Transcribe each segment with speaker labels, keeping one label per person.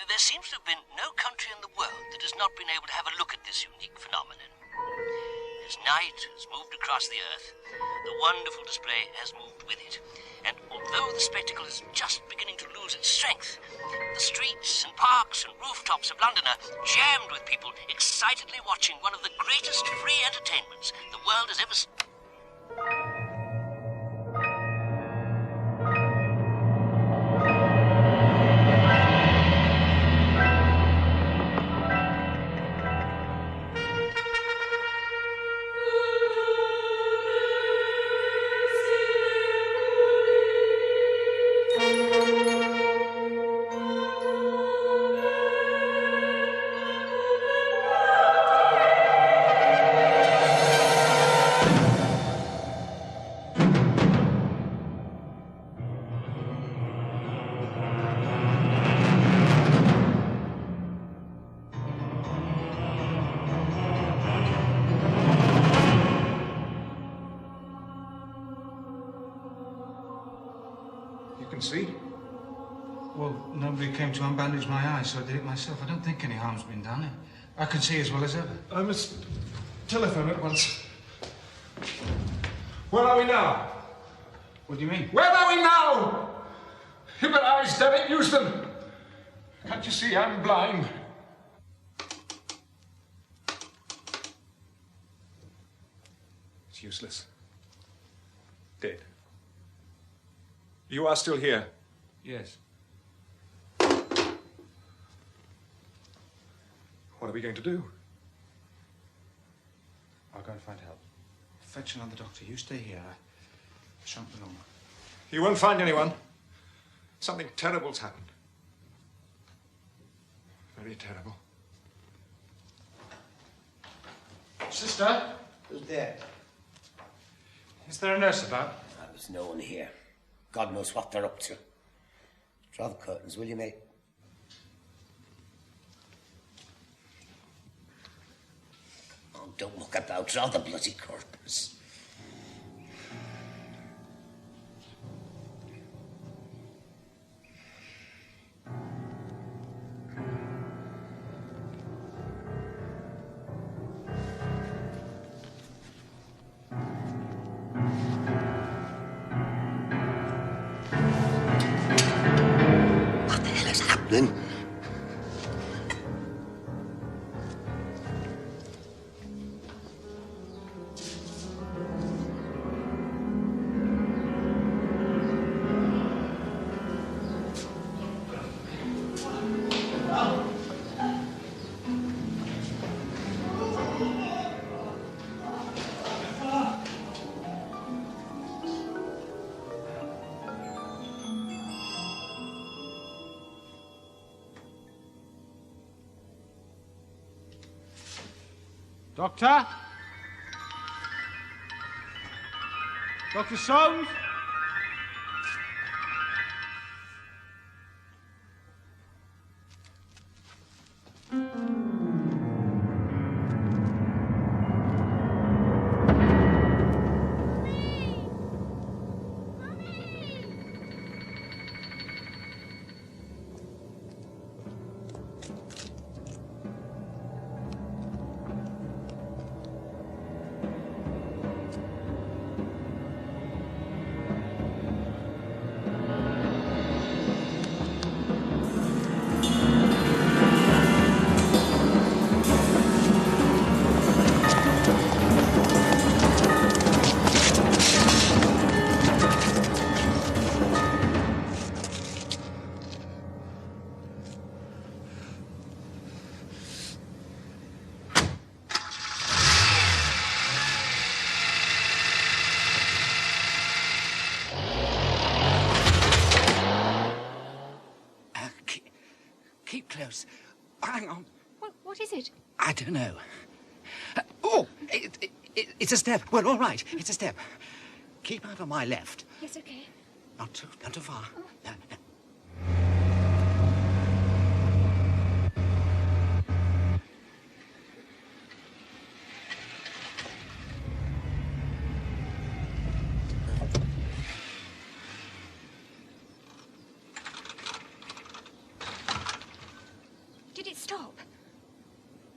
Speaker 1: There seems to have been no country in the world that has not been able to have a look at this unique phenomenon. As night has moved across the earth, the wonderful display has moved with it. And although the spectacle is just beginning to lose its strength, the streets and parks and rooftops of London are jammed with people excitedly watching one of the greatest free entertainments the world has ever seen.
Speaker 2: See?
Speaker 3: Well, nobody came to unbandage my eyes, so I did it myself. I don't think any harm's been done. I can see as well as ever.
Speaker 2: I must telephone at once. Where are we now?
Speaker 3: What do you mean?
Speaker 2: Where are we now? You've got eyes, damn it, use them. Can't you see I'm blind? It's useless. Dead. You are still here?
Speaker 3: Yes.
Speaker 2: What are we going to do?
Speaker 3: I'll go and find help. Fetch another doctor. You stay here. I shan't be long.
Speaker 2: You won't find anyone. Something terrible's happened. Very terrible.
Speaker 3: Sister?
Speaker 4: Who's there?
Speaker 3: Is there a nurse about?
Speaker 4: There's no one here. God knows what they're up to. Draw the curtains, will you, mate? Oh, don't look about. Draw the bloody curtains. Then
Speaker 3: Doctor? Dr. Soames?
Speaker 4: keep close. Hang on.
Speaker 5: What is it?
Speaker 4: I don't know. It's a step. Well, all right. It's a step. Keep out on my left.
Speaker 5: Yes, okay.
Speaker 4: Not too far.
Speaker 5: Oh.
Speaker 4: No.
Speaker 5: stop?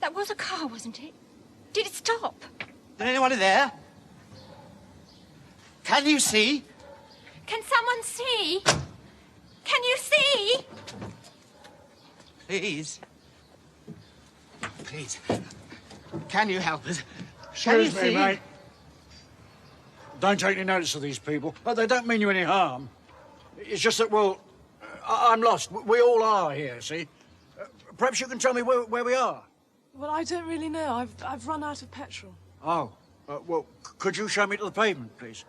Speaker 5: That was a car, wasn't it? Did it stop?
Speaker 6: Is anyone in there? Can you see?
Speaker 5: Can someone see? Can you see?
Speaker 6: Please. Please. Can you help us?
Speaker 7: Excuse me, mate. Don't take any notice of these people. But they don't mean you any harm. It's just that, well, I'm lost. We all are here, see? Perhaps you can tell me where we are.
Speaker 8: Well, I don't really know. I've run out of petrol.
Speaker 7: Oh. Well, could you show me to the pavement, please?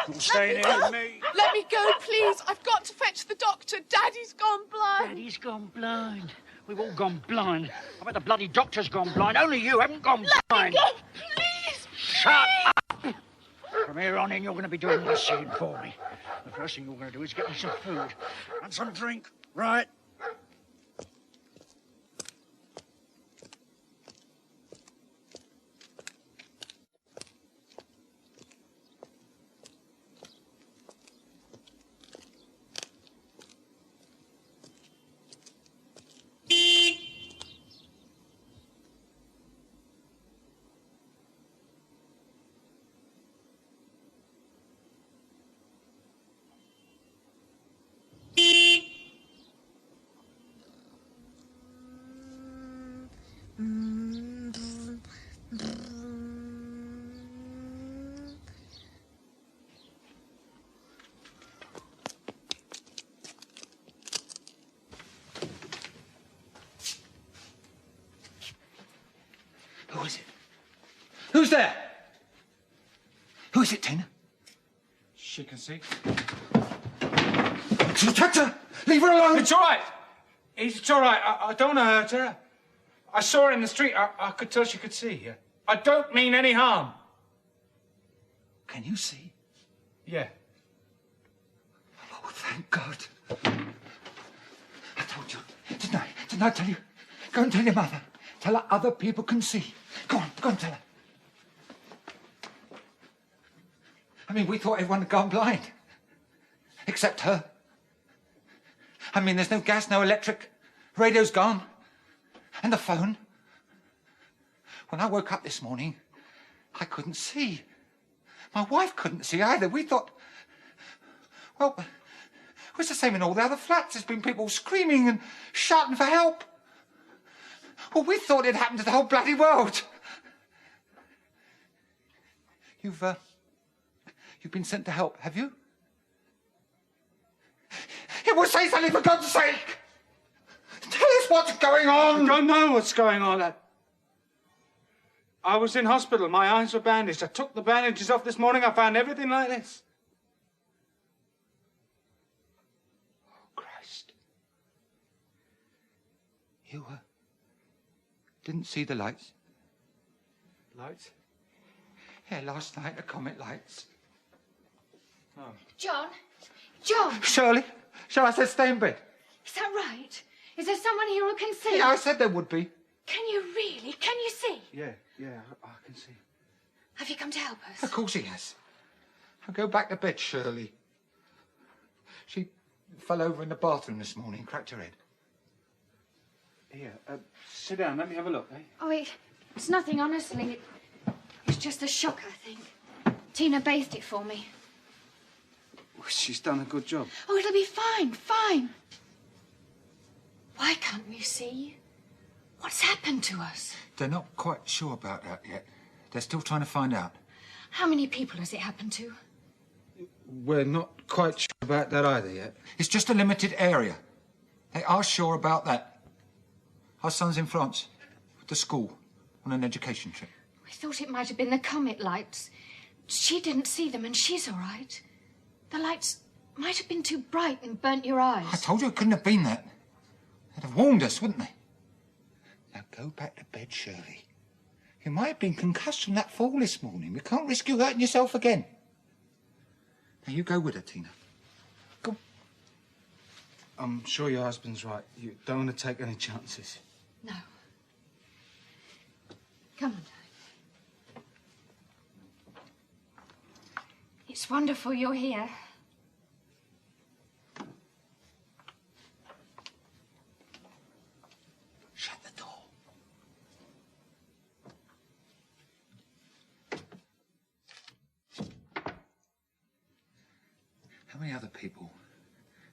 Speaker 7: You're staying here with me.
Speaker 8: Let me go, please. I've got to fetch the doctor. Daddy's gone blind.
Speaker 9: Daddy's gone blind. We've all gone blind. I bet the bloody doctor's gone blind. Only you haven't gone blind.
Speaker 8: Let me go, please.
Speaker 9: Shut up! From here on in, you're going to be doing the scene for me. The first thing you're going to do is get me some food and some drink.
Speaker 7: Right.
Speaker 3: Who is it? Who's there? Who is it, Tina? She can see. Detective! Leave her alone! It's all right. It's all right. I don't want to hurt her. I saw her in the street. I could tell she could see. Yeah. I don't mean any harm. Can you see? Yeah. Oh, thank God. I told you. Didn't I tell you? Go and tell your mother. Tell her other people can see. Go on, tell her. I mean, we thought everyone had gone blind. Except her. I mean, there's no gas, no electric. Radio's gone. And the phone. When I woke up this morning, I couldn't see. My wife couldn't see either. We thought... Well, it was the same in all the other flats. There's been people screaming and shouting for help. Well, we thought it happened to the whole bloody world. You've been sent to help, have you? Yeah, well, say something for God's sake! Tell us what's going on!
Speaker 10: I don't know what's going on. I was in hospital. My eyes were bandaged. I took the bandages off this morning. I found everything like this.
Speaker 3: Oh, Christ. You didn't see the lights?
Speaker 10: Lights?
Speaker 3: Yeah, last night, the comet lights.
Speaker 10: Oh.
Speaker 5: John?
Speaker 3: Shirley, shall I say stay in bed?
Speaker 5: Is that right? Is there someone here who can see?
Speaker 3: Yeah, I said there would be.
Speaker 5: Can you really? Can you see?
Speaker 10: Yeah, I can see.
Speaker 5: Have you come to help us?
Speaker 3: Of course he has. I'll go back to bed, Shirley. She fell over in the bathroom this morning, cracked her head.
Speaker 10: Here, sit down. Let me have a look, eh?
Speaker 5: Oh, it's nothing, honestly. It's just a shock, I think. Tina bathed it for me.
Speaker 10: Well, she's done a good job.
Speaker 5: Oh, it'll be fine. Why can't we see? What's happened to us?
Speaker 3: They're not quite sure about that yet. They're still trying to find out.
Speaker 5: How many people has it happened to?
Speaker 3: We're not quite sure about that either yet. It's just a limited area. They are sure about that. Our son's in France, at the school, on an education trip.
Speaker 5: We thought it might have been the comet lights. She didn't see them, and she's all right. The lights might have been too bright and burnt your eyes.
Speaker 3: I told you it couldn't have been that. They'd have warned us, wouldn't they? Now go back to bed, Shirley. You might have been concussed from that fall this morning. We can't risk you hurting yourself again. Now you go with her, Tina. Go.
Speaker 10: I'm sure your husband's right. You don't want to take any chances.
Speaker 5: No. Come on, darling. It's wonderful you're here.
Speaker 3: Shut the door. How many other people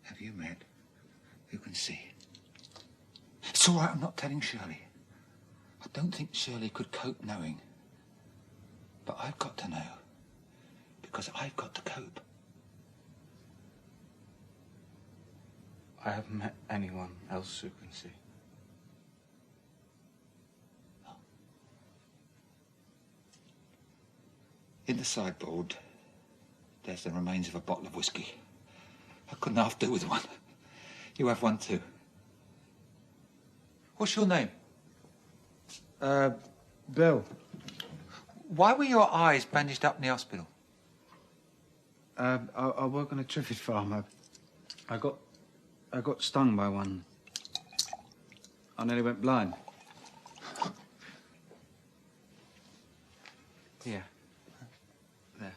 Speaker 3: have you met who can see? It's all right, I'm not telling Shirley. I don't think Shirley could cope knowing. But I've got to know. Because I've got to cope.
Speaker 10: I haven't met anyone else who can see.
Speaker 3: In the sideboard, there's the remains of a bottle of whiskey. I couldn't half do with one. You have one too. What's your name?
Speaker 10: Bill.
Speaker 3: Why were your eyes bandaged up in the hospital?
Speaker 10: I work on a Triffid farm. I got stung by one. I nearly went blind. Yeah. There.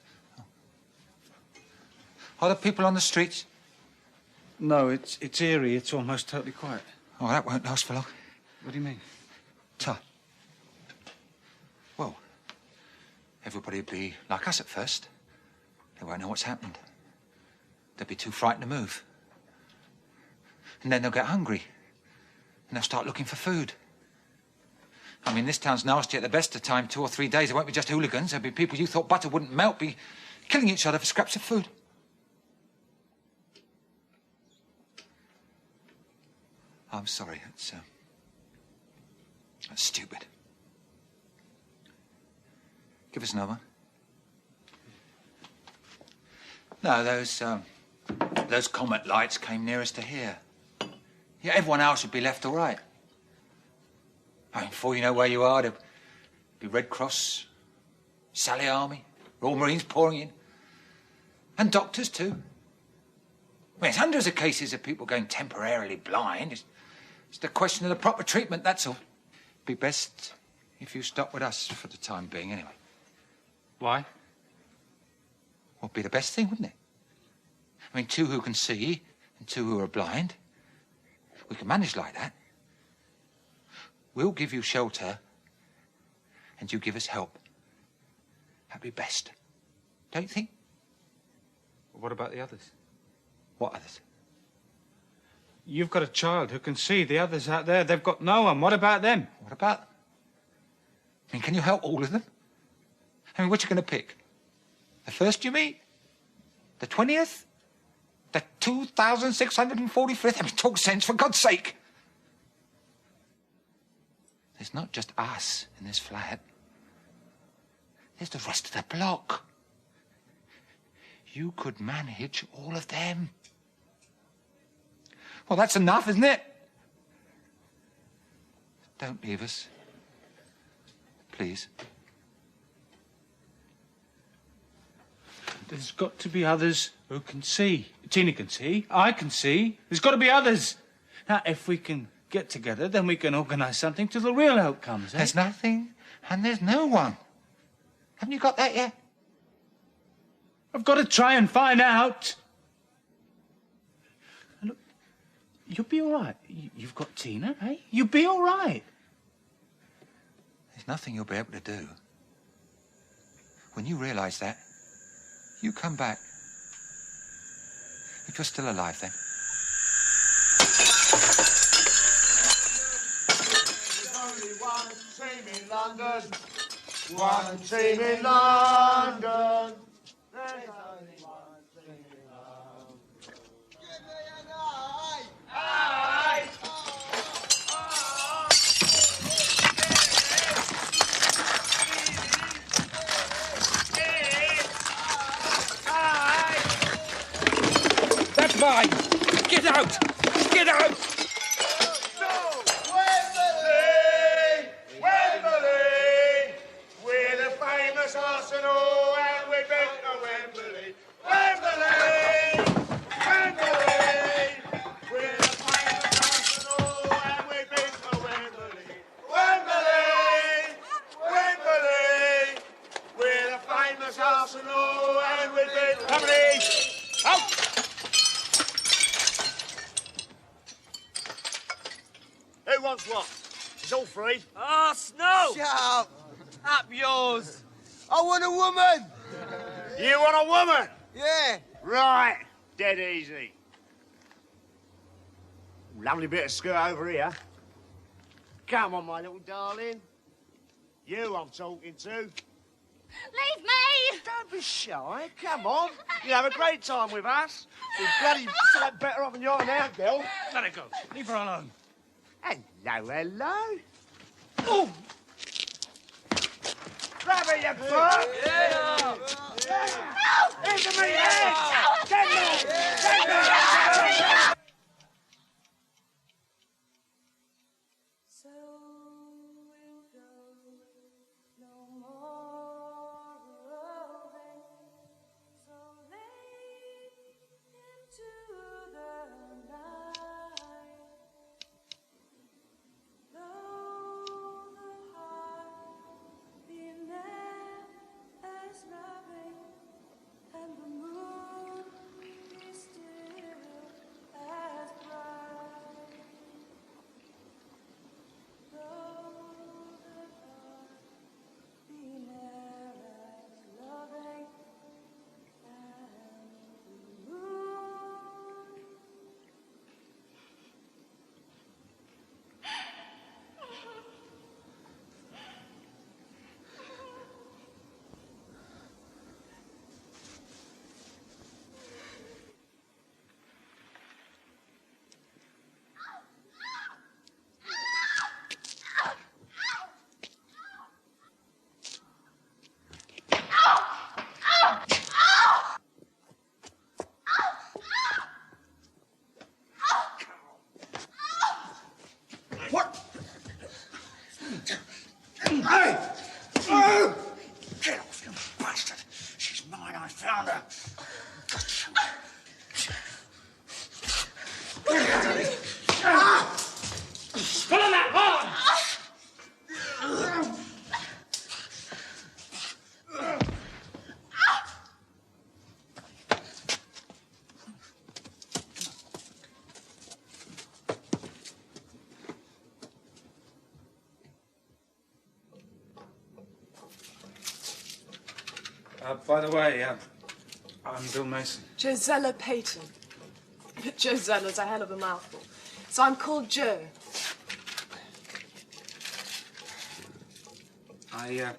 Speaker 3: Are there people on the streets?
Speaker 10: No, it's eerie. It's almost totally quiet.
Speaker 3: Oh, that won't last for long.
Speaker 10: What do you mean?
Speaker 3: Tut. Well, everybody will be like us at first. They won't know what's happened. They'll be too frightened to move. And then they'll get hungry. And they'll start looking for food. I mean, this town's nasty at the best of time. 2 or 3 days, it won't be just hooligans. There'll be people you thought butter wouldn't melt, be killing each other for scraps of food. I'm sorry, that's stupid. Give us another. No, those comet lights came nearest to here. Yeah, everyone else would be left all right. I mean, before you know where you are, there'll be Red Cross, Sally Army, Royal Marines pouring in. And doctors, too. I mean, there's hundreds of cases of people going temporarily blind. It's the question of the proper treatment, that's all. It'd be best if you stop with us for the time being, anyway.
Speaker 10: Why?
Speaker 3: Would be the best thing, wouldn't it? I mean, 2 who can see and 2 who are blind. We can manage like that. We'll give you shelter and you give us help. That'd be best. Don't you think?
Speaker 10: What about the others?
Speaker 3: What others?
Speaker 10: You've got a child who can see. The others out there, they've got no one. What about them?
Speaker 3: What about them? I mean, can you help all of them? I mean, what you going to pick? The first you meet? The 20th? The 2,645th? I mean, talk sense, for God's sake. There's not just us in this flat. There's the rest of the block. You could manage all of them. Well, that's enough, isn't it? Don't leave us. Please.
Speaker 10: There's got to be others who can see. Tina can see. I can see. There's got to be others. Now, if we can get together, then we can organise something till the real help comes, eh?
Speaker 3: There's nothing and there's no one. Haven't you got that yet?
Speaker 10: I've got to try and find out. Look, you'll be all right. You've got Tina, eh? You'll be all right.
Speaker 3: There's nothing you'll be able to do. When you realise that, you come back. If you're still alive, then.
Speaker 11: There's only one team in London. One team in London. There's only one team in London. Give me an eye. Aye.
Speaker 3: That's mine! Get out! Get out!
Speaker 11: Wembley! Wembley! We're the famous Arsenal and we've been to Wembley. Wembley! Wembley! We're the famous Arsenal and we've been to Wembley. Wembley! Wembley! We're the famous the castle and we've been company. Out! Who wants what? It's all free.
Speaker 6: Oh, Snow!
Speaker 11: Shut up.
Speaker 6: Up yours.
Speaker 11: I want a woman. You want a woman? Yeah. Right. Dead easy. Lovely bit of skirt over here. Come on, my little darling. You I'm talking to.
Speaker 5: Leave me!
Speaker 11: Don't be shy. Come on. You have a great time with us. We're bloody sight better off than you are now, girl.
Speaker 10: Let her go. Leave her alone.
Speaker 11: Hello, hello. Oh! Grab it, you fuck! Yeah! Into me, yeah! Get me! Get me!
Speaker 12: So we'll go no more roving so late into the night. Though the heart be there as loving and the moon be still as bright. Though the heart be ne'er as loving and the moon.
Speaker 7: What? Hey! Oh! Get off, you bastard! She's mine, I found her.
Speaker 10: Pull on that horn!
Speaker 3: By the way, I'm Bill Mason.
Speaker 8: Josella Payton. But Josella's a hell of a mouthful. So I'm called Jo.
Speaker 3: I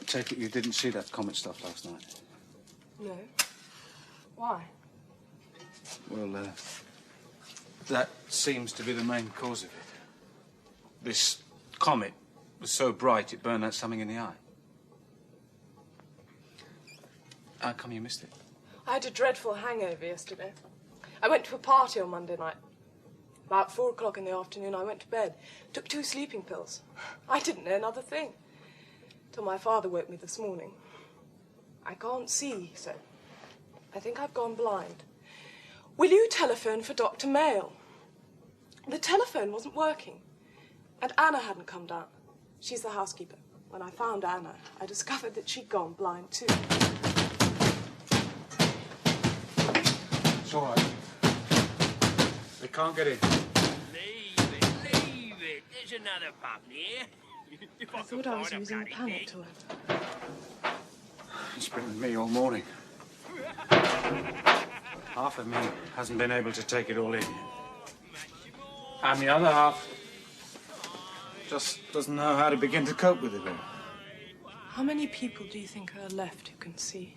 Speaker 3: take it you didn't see that comet stuff last night?
Speaker 8: No. Why?
Speaker 3: Well, that seems to be the main cause of it. This comet was so bright it burned out something in the eye. How come you missed it?
Speaker 8: I had a dreadful hangover yesterday. I went to a party on Monday night. About 4 o'clock in the afternoon, I went to bed. Took 2 sleeping pills. I didn't know another thing. Till my father woke me this morning. I can't see, he said. I think I've gone blind. Will you telephone for Dr. Mayle? The telephone wasn't working. And Anna hadn't come down. She's the housekeeper. When I found Anna, I discovered that she'd gone blind too.
Speaker 3: It's all right. They can't get in.
Speaker 1: Leave it. There's another pub near.
Speaker 8: I thought I was using the panic to her.
Speaker 3: It's been with me all morning. Half of me hasn't been able to take it all in. And the other half just doesn't know how to begin to cope with it all.
Speaker 8: How many people do you think are left who can see?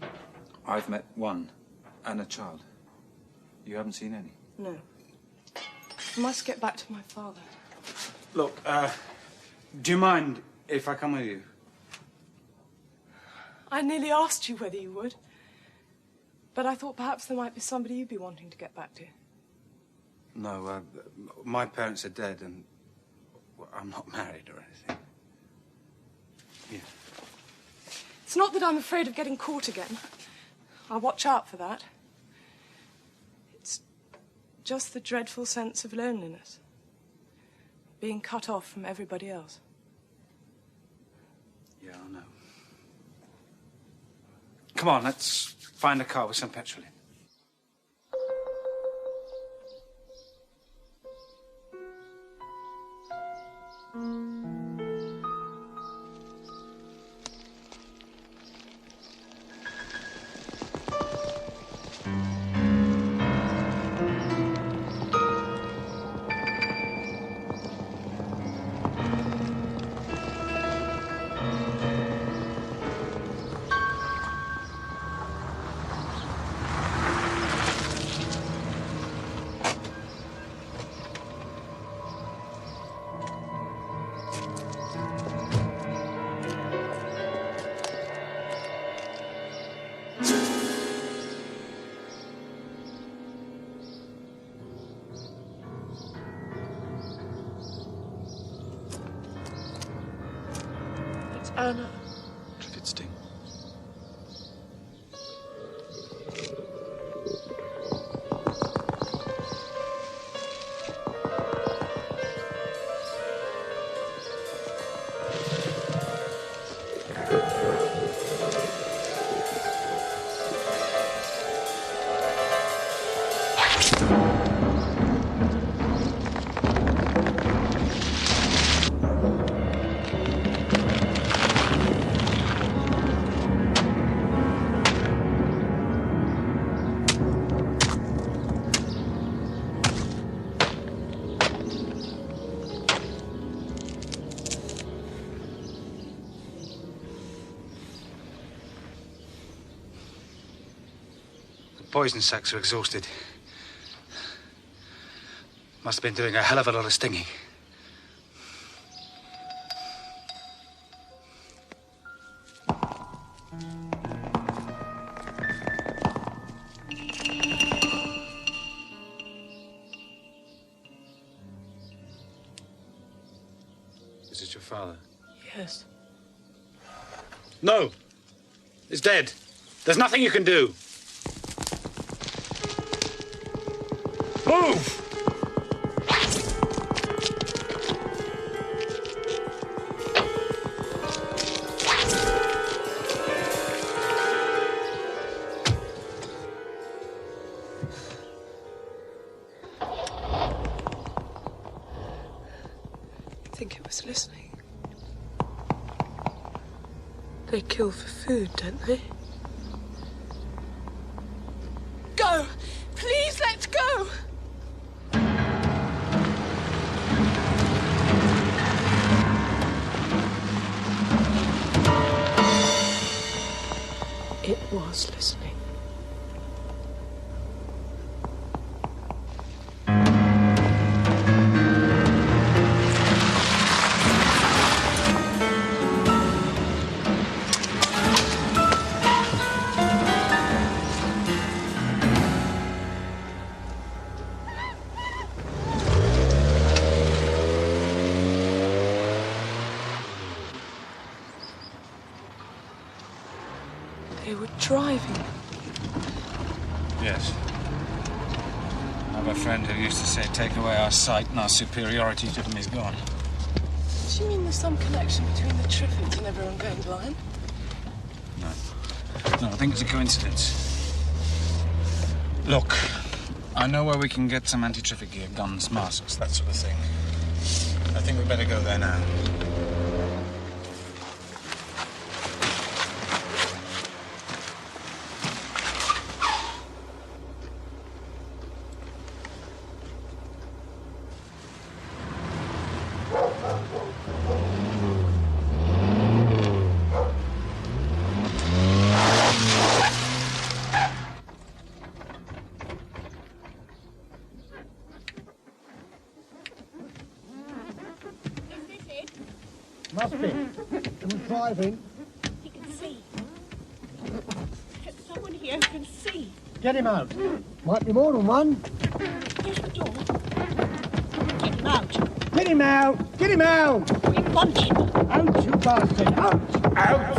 Speaker 3: I've met one and a child. You haven't seen any?
Speaker 8: No. I must get back to my father.
Speaker 3: Look, do you mind if I come with you?
Speaker 8: I nearly asked you whether you would. But I thought perhaps there might be somebody you'd be wanting to get back to.
Speaker 3: No, my parents are dead and I'm not married or anything. Yeah.
Speaker 8: It's not that I'm afraid of getting caught again. I'll watch out for that. It's just the dreadful sense of loneliness. Being cut off from everybody else.
Speaker 3: Yeah, I know.
Speaker 10: Come on, let's find a car with some petrol in.
Speaker 8: Anna.
Speaker 10: Triffids ding. Poison sacs are exhausted. Must have been doing a hell of a lot of stinging. Is it your father?
Speaker 8: Yes.
Speaker 10: No. He's dead. There's nothing you can do. Move!
Speaker 8: I think it was listening. They kill for food, don't they? Go! Please, let's go! It was listening. They were driving.
Speaker 10: Yes. I have a friend who used to say, take away our sight and our superiority to them is gone.
Speaker 8: Do you mean there's some connection between the Triffids and everyone going blind?
Speaker 10: No, I think it's a coincidence. Look, I know where we can get some anti-traffic gear, guns, masks, that sort of thing. I think we'd better go there now.
Speaker 11: Must be. Someone's driving.
Speaker 13: He can see. There's someone here who can see.
Speaker 11: Get him out. Might be more than one.
Speaker 13: There's the door. Get him out.
Speaker 11: Get him out. Get him out.
Speaker 13: We want him.
Speaker 11: Out, you bastard. Out.
Speaker 10: Out!